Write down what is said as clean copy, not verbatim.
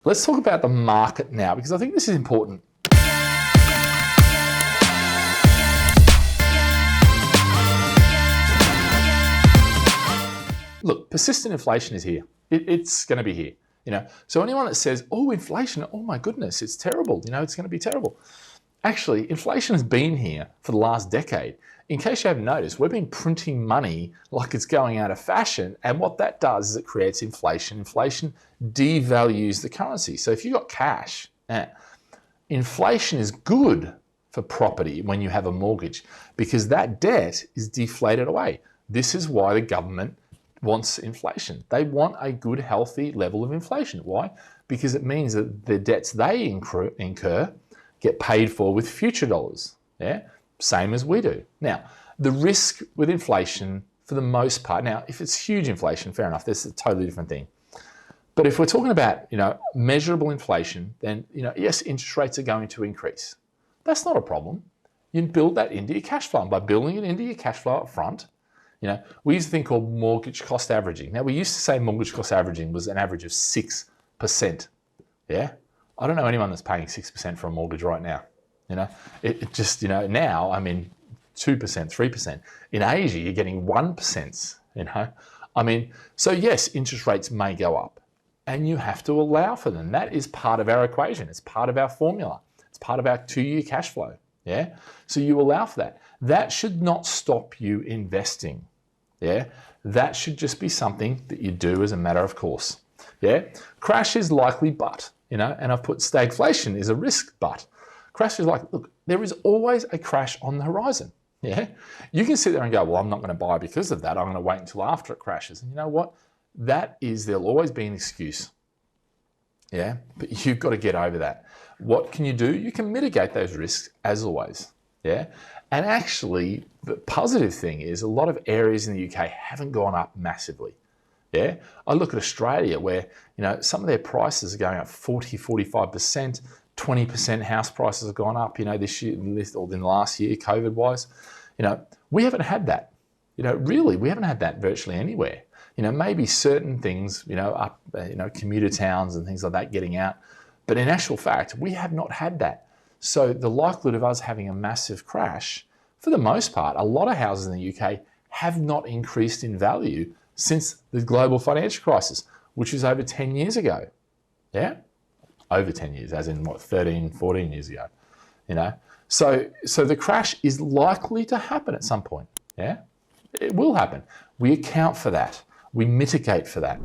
Let's talk about the market now, because I think this is important. Look, persistent inflation is here. It's going to be here. So anyone that says, "Oh, inflation! Oh my goodness, it's terrible. It's going to be terrible." Actually, inflation has been here for the last decade. In case you haven't noticed, we've been printing money like it's going out of fashion, and what that does is it creates inflation. Inflation devalues the currency. So if you've got cash, inflation is good for property when you have a mortgage, because that debt is deflated away. This is why the government wants inflation. They want a good, healthy level of inflation. Why? Because it means that the debts they incur get paid for with future dollars. Same as we do. Now, the risk with inflation, for the most part, now, if it's huge inflation, fair enough, that's a totally different thing. But if we're talking about, measurable inflation, then, yes, interest rates are going to increase. That's not a problem. You can build that into your cash flow. And by building it into your cash flow up front, we use a thing called mortgage cost averaging. Now, we used to say mortgage cost averaging was an average of 6%. I don't know anyone that's paying 6% for a mortgage right now. It just, now, 2%, 3%. In Asia, you're getting 1%, So yes, interest rates may go up, and you have to allow for them. That is part of our equation. It's part of our formula. It's part of our 2-year cash flow, So you allow for that. That should not stop you investing, That should just be something that you do as a matter of course, Crash is likely, but, and I've put stagflation is a risk, but. Crash is like, look, there is always a crash on the horizon, You can sit there and go, well, I'm not going to buy because of that. I'm going to wait until after it crashes. And you know what? There'll always be an excuse, But you've got to get over that. What can you do? You can mitigate those risks, as always, And actually, the positive thing is a lot of areas in the UK haven't gone up massively, I look at Australia where, some of their prices are going up 40, 45%. 20% house prices have gone up, this year, or in the last year, COVID-wise. We haven't had that. Really, we haven't had that virtually anywhere. Maybe certain things, up, commuter towns and things like that getting out. But in actual fact, we have not had that. So the likelihood of us having a massive crash, for the most part, a lot of houses in the UK have not increased in value since the global financial crisis, which was over 10 years ago. Over 10 years, as in 13, 14 years ago, So the crash is likely to happen at some point, It will happen. We account for that. We mitigate for that.